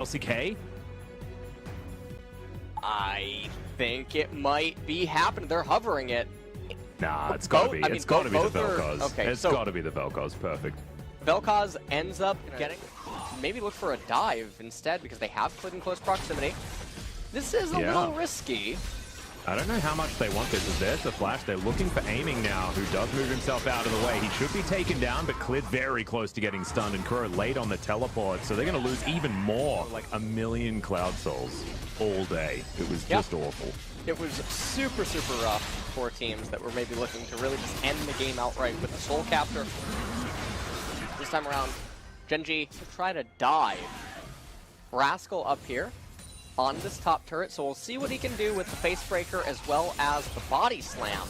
LCK? I think it might be happening. They're hovering it. Nah, it's gotta be. It's gotta be the Vel'Koz. Okay, it's gotta be the Vel'Koz. Perfect. Vel'Koz ends up getting, maybe look for a dive instead because they have Clid in close proximity. This is a little risky. I don't know how much they want this. As there's the flash. They're looking for aiming now, who does move himself out of the way. He should be taken down, but Clid very close to getting stunned, and Kuro late on the teleport, so they're going to lose even more. Like 1,000,000 Cloud Souls all day. It was just awful. It was super, super rough for teams that were maybe looking to really just end the game outright with the Soul Captor. This time around, Genji to try to dive. Rascal up here on this top turret, so we'll see what he can do with the face breaker as well as the body slam.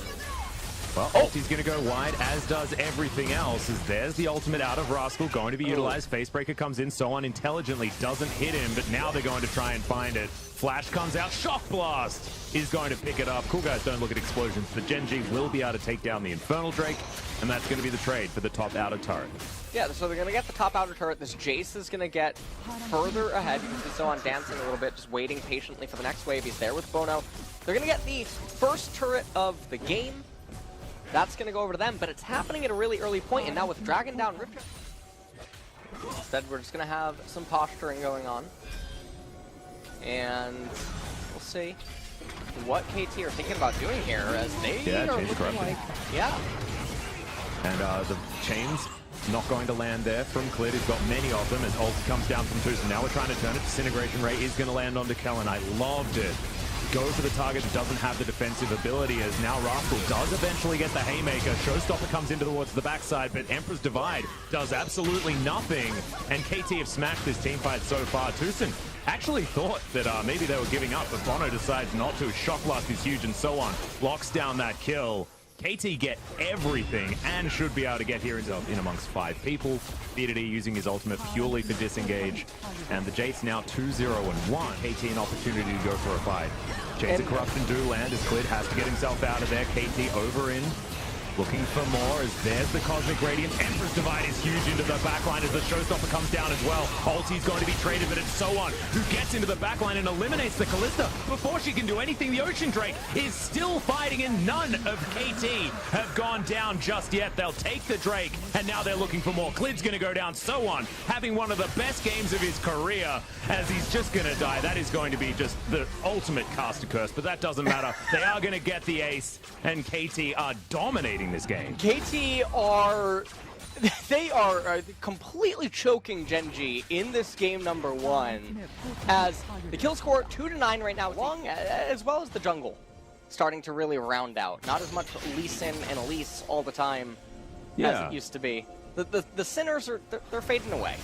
Well, ulti's going to go wide, as does everything else, as there's the ultimate out of Rascal, going to be utilized. Facebreaker comes in, so unintelligently doesn't hit him, but now they're going to try and find it. Flash comes out, Shock Blast is going to pick it up. Cool guys don't look at explosions, but Genji will be able to take down the Infernal Drake, and that's going to be the trade for the top outer turret. Yeah, so they're going to get the top outer turret. This Jace is going to get further ahead. You can see Zohan dancing a little bit, just waiting patiently for the next wave. He's there with Bono. They're going to get the first turret of the game. That's going to go over to them, but it's happening at a really early point, and now with Dragon down, Riptide. Instead, we're just going to have some posturing going on. And we'll see what KT are thinking about doing here, as they are looking like... And the chains not going to land there from Clid. He's got many of them as ult comes down from Tucson. Now we're trying to turn it. Disintegration Ray is going to land onto Kellen. I loved it. Go for the target that doesn't have the defensive ability, as now Rascal does eventually get the Haymaker. Showstopper comes into towards the backside, but Emperor's Divide does absolutely nothing. And KT have smashed this team fight so far. Tucson actually thought that maybe they were giving up, but Bono decides not to. Shock Blast is huge and so on. Locks down that kill. KT get everything and should be able to get here in amongst 5 people. BDD using his ultimate purely for disengage. And the Jace now 2-0-1. KT an opportunity to go for a fight. Chains of Corruption do land as Clid has to get himself out of there. KT over in. Looking for more as there's the Cosmic Radiance. Emperor's Divide is huge into the backline as the Showstopper comes down as well. Ulti's going to be traded, but it's Soan who gets into the backline and eliminates the Kalista before she can do anything. The Ocean Drake is still fighting, and none of KT have gone down just yet. They'll take the Drake, and now they're looking for more. Clid's going to go down. Soan having one of the best games of his career as he's just going to die. That is going to be just the ultimate caster curse, but that doesn't matter. They are going to get the ace, and KT are dominating this game. KT are completely choking Genji in this game number 1, as the kill score 2-9 right now, as well as the jungle starting to really round out. Not as much Lee Sin and Elise all the time as it used to be. The Sinners they're fading away.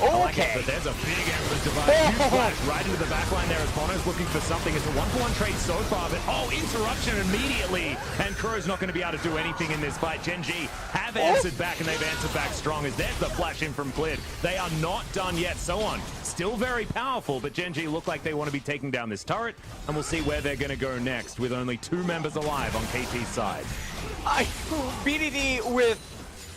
Okay, but there's a big Emperor's Divide. Huge flash right into the backline there as Bono's looking for something. It's a 1-for-1 trade so far, but interruption immediately. And Kuro's not going to be able to do anything in this fight. Genji have answered back, and they've answered back strong as there's the flash in from Clid. They are not done yet. Soan still very powerful, but Genji look like they want to be taking down this turret, and we'll see where they're going to go next with only 2 members alive on KT's side. BDD with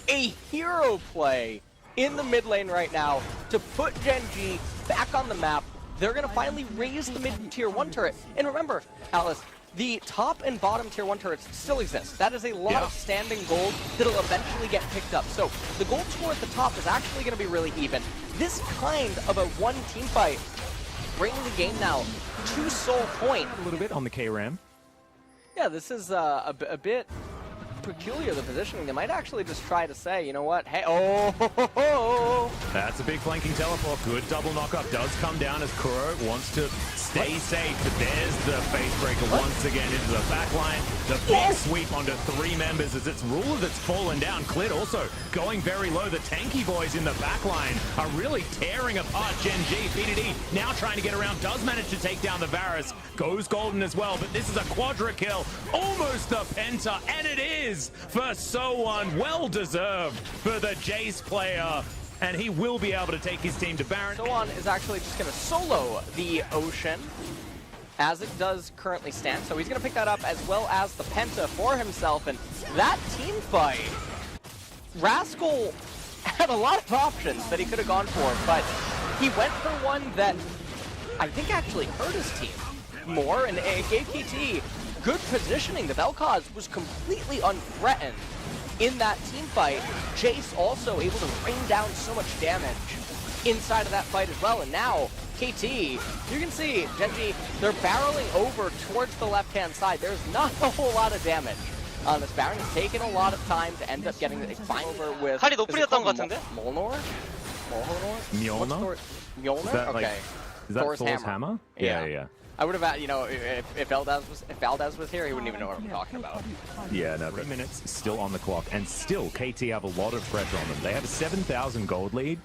a hero play in the mid lane right now to put Genji back on the map. They're going to finally raise the mid-tier 1 turret. And remember, Alice, the top and bottom tier 1 turrets still exist. That is a lot of standing gold that'll eventually get picked up. So the gold score at the top is actually going to be really even. This kind of a 1 team fight bringing the game now to Soul Point. A little bit on the K-Ram. Yeah, this is a bit peculiar, the positioning. They might actually just try to say, you know what, hey, That's a big flanking teleport. Good double knockup does come down as Kuro wants to stay safe, but there's the face breaker once again into the backline. The big sweep onto 3 members as it's Ruler that's fallen down. Clid also going very low. The tanky boys in the backline are really tearing apart Genji. BDD now trying to get around, does manage to take down the Varus. Goes golden as well, but this is a quadra kill. Almost the penta, and it is for Soan. Well deserved for the Jace player. And he will be able to take his team to Baron. Soan is actually just going to solo the Ocean as it does currently stand. So he's going to pick that up as well as the Penta for himself. And that team fight, Rascal had a lot of options that he could have gone for, but he went for one that I think actually hurt his team more, and it gave KT good positioning. The Vel'Koz was completely unthreatened in that team fight. Jace also able to rain down so much damage inside of that fight as well, and now KT, you can see Gen.G, they're barreling over towards the left-hand side. There's not a whole lot of damage on this Baron. It's taken a lot of time to end up getting it fine over with. 칼이 노플이었던 것 같은데? Molnor? Mjolnir? Mjolnir? Is that, Okay. like, is that Thor's hammer? Yeah. Yeah. I would have, you know, if Valdez was here, he wouldn't even know what I'm talking about. Yeah, no, 3 minutes still on the clock, and still KT have a lot of pressure on them. They have a 7,000 gold lead,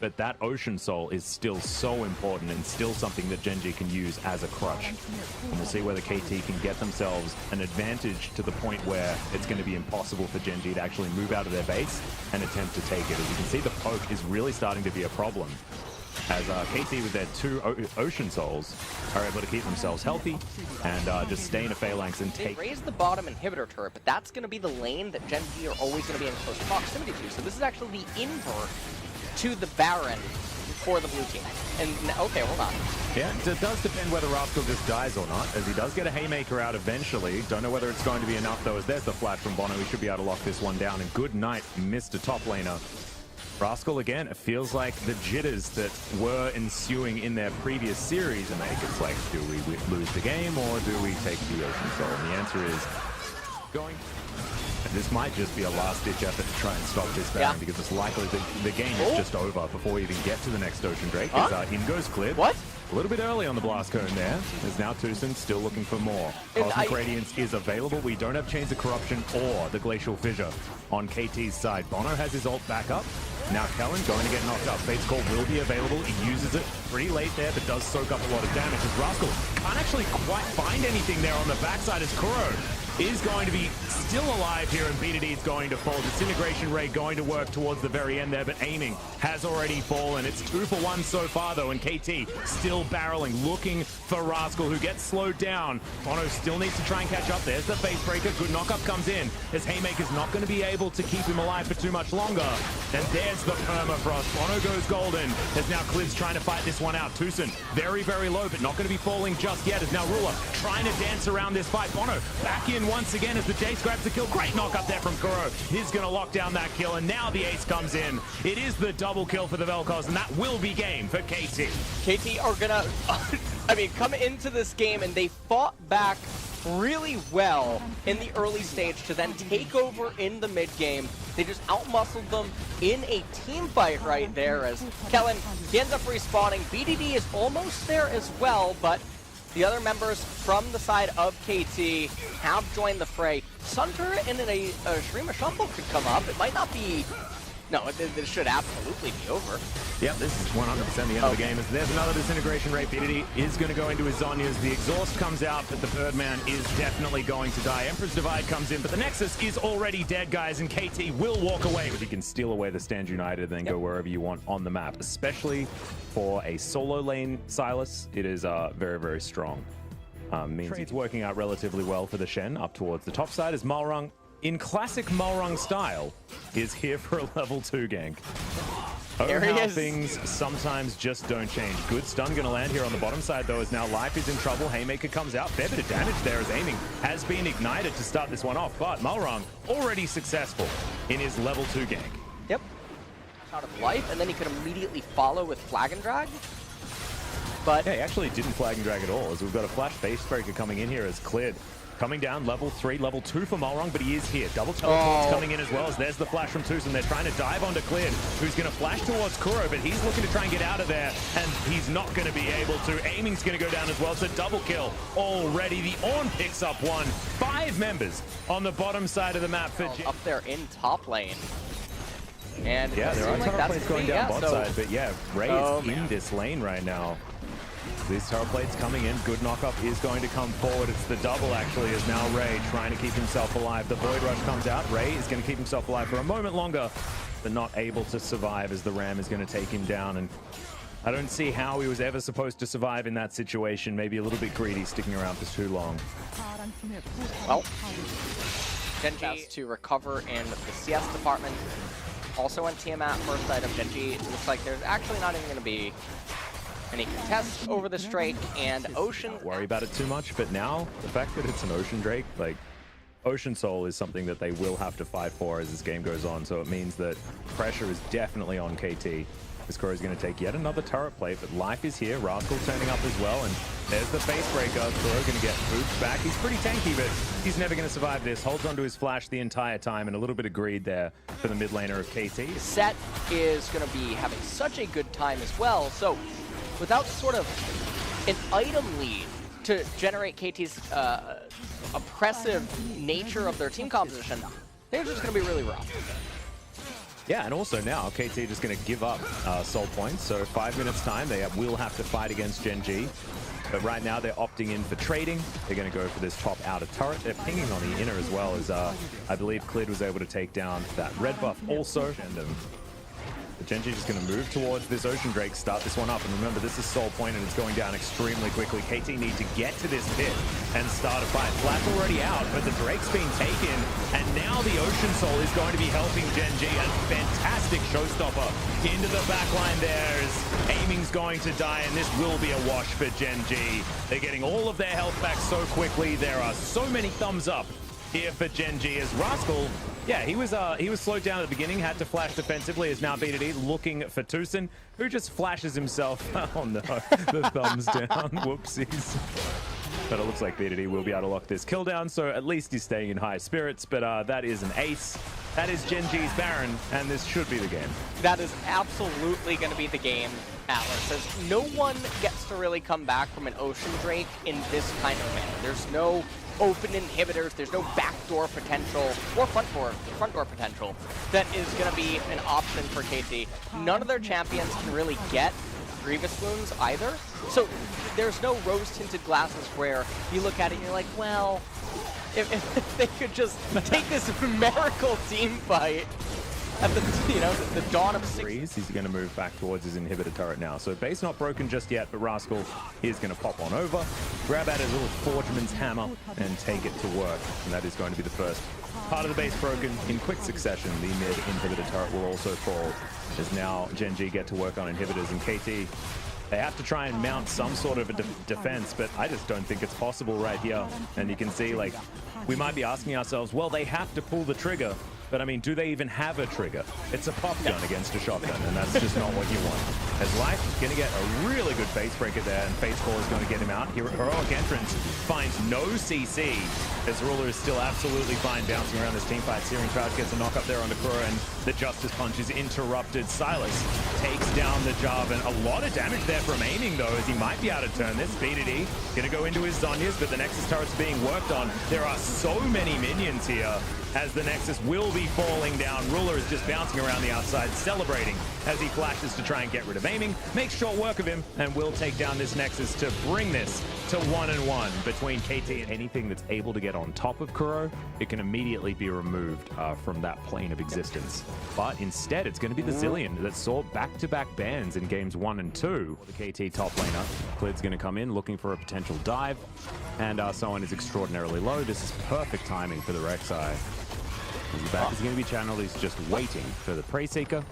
but that Ocean Soul is still so important and still something that Gen.G can use as a crutch. And we'll see whether KT can get themselves an advantage to the point where it's going to be impossible for Gen.G to actually move out of their base and attempt to take it. As you can see, the poke is really starting to be a problem, as KT with their 2 Ocean Souls are able to keep themselves healthy and just stay in a phalanx and take. They raised the bottom inhibitor turret, but that's going to be the lane that Gen.G are always going to be in close proximity to. So this is actually the invert to the Baron for the blue team. And okay, hold on. Yeah, it does depend whether Rascal just dies or not, as he does get a Haymaker out eventually. Don't know whether it's going to be enough though, as there's the flash from Bono. He should be able to lock this one down. And good night, Mr. Top Laner. Rascal, again, it feels like the jitters that were ensuing in their previous series, and it's like, do we lose the game or do we take the Ocean Soul? And the answer is going. This might just be a last-ditch effort to try and stop this Baron, because it's likely that the game is just over before we even get to the next Ocean Drake. In goes Clid. What? A little bit early on the blast cone there. There's now Tucson still looking for more. Cosmic Radiance is available. We don't have Chains of Corruption or the Glacial Fissure on KT's side. Bono has his ult back up. Now Kellen going to get knocked up. Fate's Call will be available. He uses it pretty late there, but does soak up a lot of damage. As Rascal can't actually quite find anything there on the backside, as Kuro is going to be still alive here, and BDD is going to fall. Disintegration Ray going to work towards the very end there, but aiming has already fallen. It's 2 for 1 so far though, and KT still barreling, looking for Rascal, who gets slowed down. Bono still needs to try and catch up. There's the face breaker. Good knockup comes in, as Haymaker's not going to be able to keep him alive for too much longer. And there's the permafrost. Bono goes golden, as now Clid's trying to fight this one out. Tucson very, very low, but not going to be falling just yet, as now Ruler trying to dance around this fight. Bono back in once again as the Jace grabs the kill. Great knock up there from Kuro. He's going to lock down that kill, and now the ace comes in. It is the double kill for the Vel'Koz, and that will be game for KT. KT are gonna, I mean, come into this game, and they fought back really well in the early stage to then take over in the mid game. They just outmuscled them in a team fight right there, as Kellen, he ends up respawning. BDD is almost there as well, but the other members from the side of KT have joined the fray. Sunter and a Shrima Shuffle could come up. It might not be... No, this should absolutely be over. Yep, this is 100% the end of the game. As there's another Disintegration Ray. BDD is going to go into his Zhonya's. The exhaust comes out, but the Birdman is definitely going to die. Emperor's Divide comes in, but the Nexus is already dead, guys, and KT will walk away. But you can steal away the Stand United and then go wherever you want on the map, especially for a solo lane Sylas. It is very, very strong. Means it's working out relatively well for the Shen up towards the top side, as Malrung, in classic Malrung style, is here for a level 2 gank. How things sometimes just don't change. Good stun going to land here on the bottom side though, as now Life is in trouble. Haymaker comes out. Fair bit of damage there, as aiming has been ignited to start this one off, but Malrung already successful in his level 2 gank. Yep. Out of life, and then he could immediately follow with Flag and Drag. But yeah, he actually didn't Flag and Drag at all, as we've got a Flash Face Breaker coming in here as Clid. Coming down, level 3, level 2 for Malrung, but he is here. Double teleports coming in as well, as there's the flash from Tucson. They're trying to dive onto Clid, who's going to flash towards Kuro, but he's looking to try and get out of there, and he's not going to be able to. Aiming's going to go down as well. It's a double kill already. The Ornn picks up one. 5 members on the bottom side of the map for up there in top lane. And yeah, there are like turret plates going down bot side, but yeah, Ray is in this lane right now. These turret plates coming in. Good knockup is going to come forward. It's the double, actually, is now Ray trying to keep himself alive. The Void Rush comes out. Ray is going to keep himself alive for a moment longer, but not able to survive, as the Ram is going to take him down. And I don't see how he was ever supposed to survive in that situation. Maybe a little bit greedy, sticking around for too long. Well, Gen.G to recover in the CS department. also on Tiamat, first item. Genji, it looks like there's actually not even going to be any contest over this Drake, and Ocean... Don't worry about it too much, but now, the fact that it's an Ocean Drake, like, Ocean Soul is something that they will have to fight for as this game goes on, so it means that pressure is definitely on KT. This Crow is going to take yet another turret play, but life is here. Rascal turning up as well, and there's the face breaker. Crow going to get booped back. He's pretty tanky, but he's never going to survive this. Holds onto his flash the entire time, and a little bit of greed there for the mid laner of KT. Set is going to be having such a good time as well, so without sort of an item lead to generate KT's oppressive nature of their team composition, they're just going to be really rough. Yeah, and also now KT just going to give up soul points. So 5 minutes time, they will have to fight against Gen G. But right now they're opting in for trading. They're going to go for this top outer turret. They're pinging on the inner as well, as I believe Clid was able to take down that red buff also. But Gen G just going to move towards this Ocean Drake, start this one up. And remember, this is soul point and it's going down extremely quickly. KT need to get to this pit and start a fight. Flat's already out, but the Drake's been taken. And now the Ocean Soul is going to be helping Gen G. A fantastic showstopper into the backline there as Aiming's going to die, and this will be a wash for Gen G. They're getting all of their health back so quickly. There are so many thumbs up here for Gen G as Rascal, yeah, he was slowed down at the beginning, had to flash defensively, is now B2D looking for Tucson, who just flashes himself. Oh no, the thumbs down, whoopsies. But it looks like B2D will be able to lock this kill down, so at least he's staying in high spirits, but that is an ace. That is Gen G's Baron, and this should be the game. That is absolutely going to be the game, Atlas, as no one gets to really come back from an Ocean Drake in this kind of manner. There's no open inhibitors, there's no backdoor potential or front door potential that is going to be an option for KT. None of their champions can really get Grievous wounds either, so there's no rose-tinted glasses where you look at it and you're like, well, if they could just take this miracle team fight at the dawn of He's going to move back towards his inhibitor turret now. So base not broken just yet, but Rascal is going to pop on over, grab out his little Forgeman's hammer, and take it to work. And that is going to be the first part of the base broken in quick succession. The mid inhibitor turret will also fall, as now Gen G get to work on inhibitors, and KT, they have to try and mount some sort of a defense, but I just don't think it's possible right here. And you can see, like, we might be asking ourselves, well, they have to pull the trigger. But I mean, do they even have a trigger? It's a pop gun against a shotgun, and that's just not what you want. As Life is going to get a really good face breaker there, and Face Call is going to get him out. Heroic Entrance finds no CC, as Ruler is still absolutely fine bouncing around this team fight. Searing Charge gets a knock up there on the Kura, and the Justice Punch is interrupted. Silas takes down the Jarvan. A lot of damage there from Aiming, though, as he might be able to turn this. B2D going to go into his Zhonya's, but the Nexus turret's being worked on. There are so many minions here, as the Nexus will be falling down. Ruler is just bouncing around the outside, celebrating as he flashes to try and get rid of Aiming, makes short work of him, and will take down this Nexus to bring this to 1-1 between KT and anything that's able to get on top of Kuro. It can immediately be removed from that plane of existence. But instead, it's going to be the Zillion that saw back-to-back bans in games 1 and 2. The KT top laner, Clid's going to come in looking for a potential dive, and someone is extraordinarily low. This is perfect timing for the Rek'Sai. The back is going to be channeled. He's just waiting for the Prey Seeker.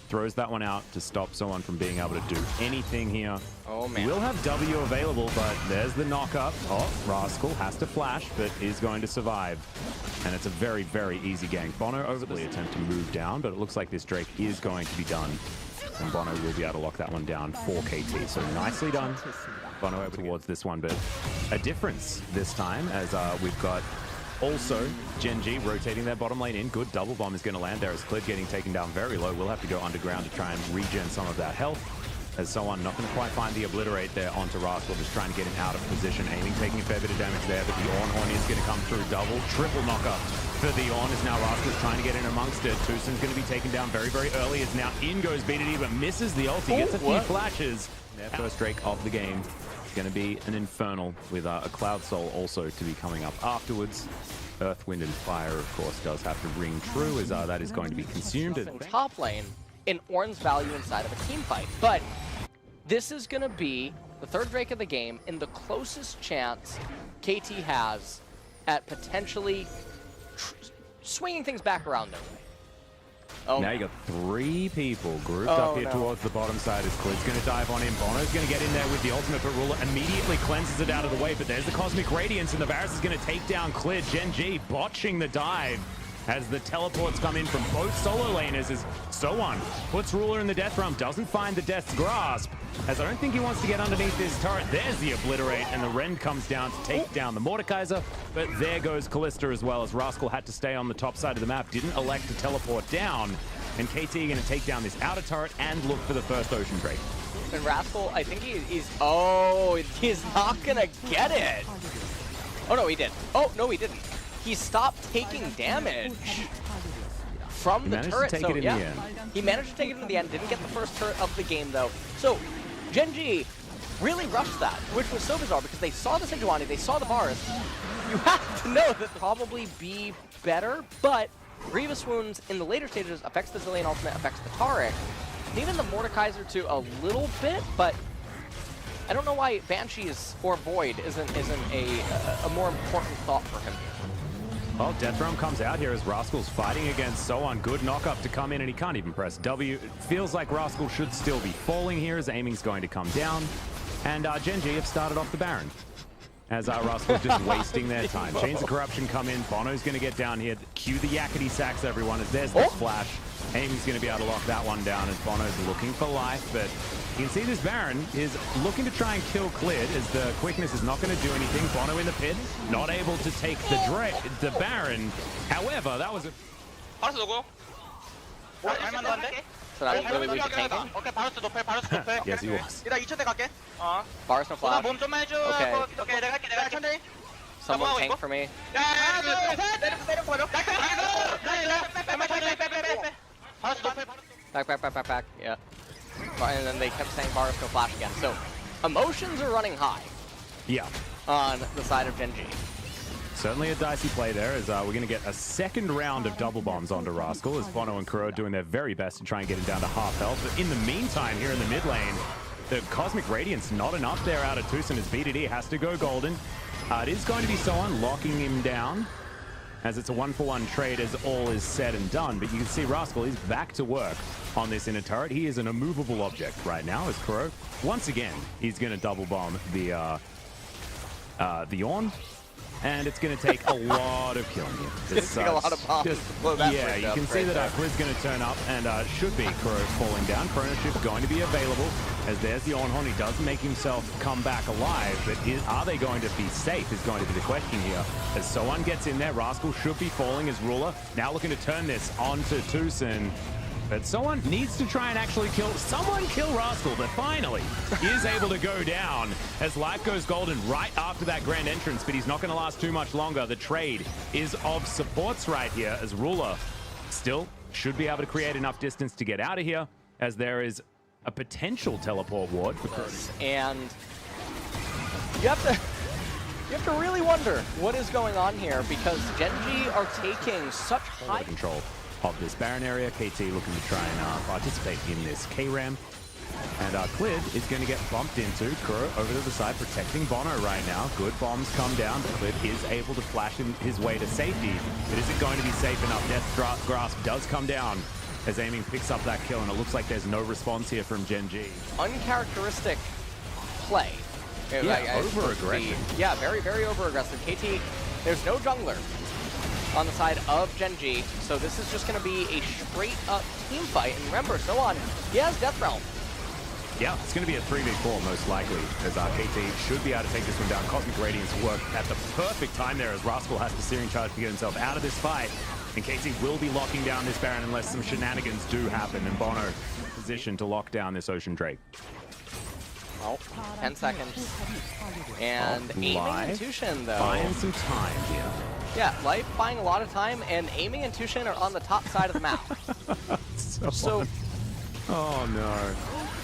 Throws that one out to stop someone from being able to do anything here. Oh, man. We'll have W available, but there's the knock-up. Oh, Rascal has to flash, but is going to survive. And it's a very, very easy gank. Bono overly attempt to move down, but it looks like this Drake is going to be done. And Bono will be able to lock that one down for KT. So nicely done. Bono over towards this one, but a difference this time, as we've got also Gen G rotating their bottom lane in. Good double bomb is going to land there as Clid getting taken down very low. We'll have to go underground to try and regen some of that health. As someone not going to quite find the obliterate there onto Rascal, just trying to get him out of position. Aiming, taking a fair bit of damage there, but the Ornhorn is going to come through. Double, triple knockup for the Ornn, as now Rascal's trying to get in amongst it. Tucson's going to be taken down very, very early, as now in goes B2D, but misses the ult. He gets a few flashes. Their first Drake of the game is going to be an Infernal, with a Cloud Soul also to be coming up afterwards. Earth, Wind, and Fire, of course, does have to ring true, as that is going to be consumed. Top lane in Ornn's value inside of a team fight. But this is going to be the third Drake of the game and the closest chance KT has at potentially swinging things back around their way. Oh, Now you got 3 people grouped up here towards the bottom side as Clid's going to dive on in. Bono's going to get in there with the ultimate, but Ruler immediately cleanses it out of the way. But there's the Cosmic Radiance, and the Varus is going to take down Clid. Gen G botching the dive as the teleports come in from both solo laners as Sowan puts Ruler in the death realm, doesn't find the Death's Grasp, as I don't think he wants to get underneath this turret. There's the Obliterate, and the Ren comes down to take down the Mordekaiser, but there goes Kalista as well, as Rascal had to stay on the top side of the map, didn't elect to teleport down, and KT going to take down this outer turret and look for the first Ocean Drake. And Rascal, I think he's not gonna get it. Oh no, he did. Oh no, he didn't. He stopped taking damage from the turret. He managed to take it in the end. He managed to take it in the end. Didn't get the first turret of the game though. So Gen G really rushed that, which was so bizarre because they saw the Sejuani, they saw the Varus. You have to know that they'll probably be better, but Grievous Wounds in the later stages affects the Zilean ultimate, affects the Taric, and even the Mordekaiser to a little bit, but I don't know why Banshees or Void isn't a more important thought for him here. Well, Death Realm comes out here as Rascal's fighting against Sowan. Good knock-up to come in, and he can't even press W. It feels like Rascal should still be falling here as aiming's going to come down. And Gen G have started off the Baron, as Rascal's just wasting their time. Chains of Corruption come in. Bono's going to get down here. Cue the yakety sacks, everyone, as there's the splash. Aiming's going to be able to lock that one down as Bono's looking for life, but you can see this Baron is looking to try and kill Clid as the quickness is not going to do anything. Bono in the pit, not able to take the Baron. However, that was a... 바로스 누구? 할만도 한데? So now he's really weak at tanking. 오케이 바로스 노펠 바로스 노펠. Yes, he was. 일단 2천 대 갈게. Varus no flash. 몸 좀만 해줘. Okay. 오케이 내가 할게 천천히. Someone tank for me. 하나 둘셋 내리고 가려. 빼. 바로스 노펠 바로스. Back. Yeah. And then they kept saying Varus no flash again. So emotions are running high. Yeah. On the side of Gen G. Certainly a dicey play there, as we're going to get a second round of double bombs onto Rascal, as Bono and Kuro doing their very best to try and get him down to half health. But in the meantime, here in the mid lane, the Cosmic Radiance not enough there out of Tucson, as BDD has to go golden. It is going to be Sowan locking him down, as it's a 1-for-1 trade as all is said and done. But you can see Rascal is back to work on this inner turret. He is an immovable object right now, as Kuro, once again, he's going to double bomb the Ornn. And it's going to take a lot of killing here. It's going to take a lot of bombs to blow that yeah, you can see that Clid's going to turn up, and should be Kuro falling down. Chronoship going to be available, as there's the Ornn. He does make himself come back alive, but are they going to be safe is going to be the question here. As Sowan gets in there, Rascal should be falling as Ruler. Now looking to turn this onto Tucson. But someone needs to try and actually kill Rascal, but finally he is able to go down as life goes golden right after that grand entrance, but he's not going to last too much longer. The trade is of supports right here, as Ruler still should be able to create enough distance to get out of here, as there is a potential teleport ward for Curtis. And you have to really wonder what is going on here, because Gen G are taking such high control of this Baron area. KT looking to try and participate in this K-Ram. And Clid is going to get bumped into. Kuro over to the side, protecting Bono right now. Good bombs come down, but Clid is able to flash his way to safety. But is it going to be safe enough? Death Grasp does come down as Aiming picks up that kill, and it looks like there's no response here from Gen G. Uncharacteristic play. Yeah, over-aggressive. Yeah, very, very over-aggressive. KT, there's no jungler on the side of Gen G, so this is just going to be a straight-up team fight. And remember, Sowan, he has Death Realm. Yeah, it's going to be a 3v4 most likely, as KT should be able to take this one down. Cosmic Radiance work at the perfect time there, as Rascal has the Searing Charge to get himself out of this fight. And KT will be locking down this Baron unless some shenanigans do happen, and Bono positioned to lock down this Ocean Drake. Oh, 10 seconds. And Aiming and Tushin, though. Buying some time here. Yeah, Life buying a lot of time, and Aiming and Tushin are on the top side of the map. So oh no.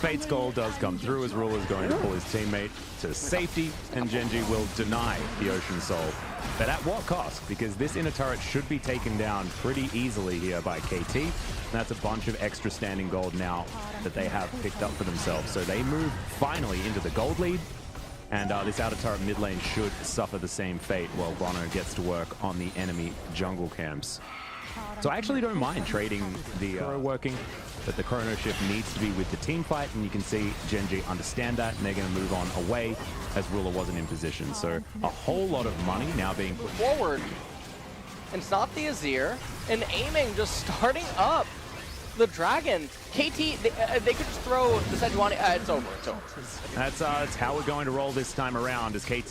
Fate's goal does come through, as Ruler's going to pull his teammate to safety, and Gen G will deny the Ocean Soul. But at what cost? Because this inner turret should be taken down pretty easily here by KT. And that's a bunch of extra standing gold now that they have picked up for themselves. So they move finally into the gold lead. And this outer turret mid lane should suffer the same fate while Bono gets to work on the enemy jungle camps. So I actually don't mind trading the working, but the chrono shift needs to be with the team fight, and you can see Gen G understand that, and they're going to move on away as Ruler wasn't in position. So a whole lot of money now being put forward. And it's not the Azir, and aiming, just starting up the Dragon. KT, they could just throw the Sejuani. It's over, it's over. That's how we're going to roll this time around, as KT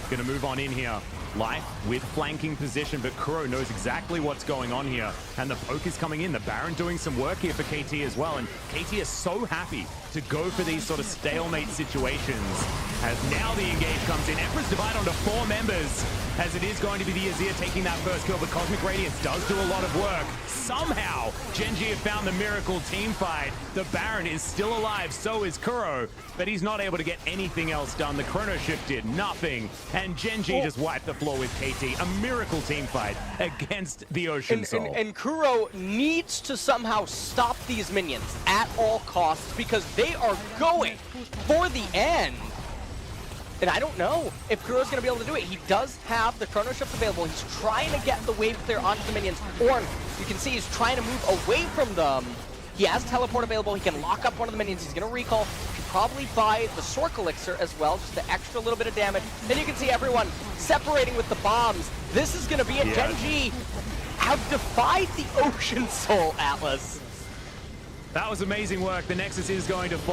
going to move on in here. Life with flanking position, but Kuro knows exactly what's going on here. And the poke is coming in. The Baron doing some work here for KT as well. And KT is so happy to go for these sort of stalemate situations. As now the engage comes in. Emperor's Divide onto 4 members, as it is going to be the Azir taking that first kill. But Cosmic Radiance does do a lot of work. Somehow, Gen G have found the miracle team fight. The Baron is still alive, so is Kuro. But he's not able to get anything else done. The chrono shift did nothing. And Gen G just wiped the floor with KT. A miracle team fight against the Ocean Soul. And Kuro needs to somehow stop these minions at all costs, because they are going for the end. And I don't know if Kuro's going to be able to do it. He does have the chrono shift available. He's trying to get the wave clear onto the minions. Or you can see he's trying to move away from them. He has teleport available. He can lock up one of the minions. He's going to recall. He can probably buy the Sork Elixir as well, just the extra little bit of damage. Then you can see everyone separating with the bombs. This is going to be it. Gen G have defied the Ocean Soul, Atlas. That was amazing work. The Nexus is going to fall.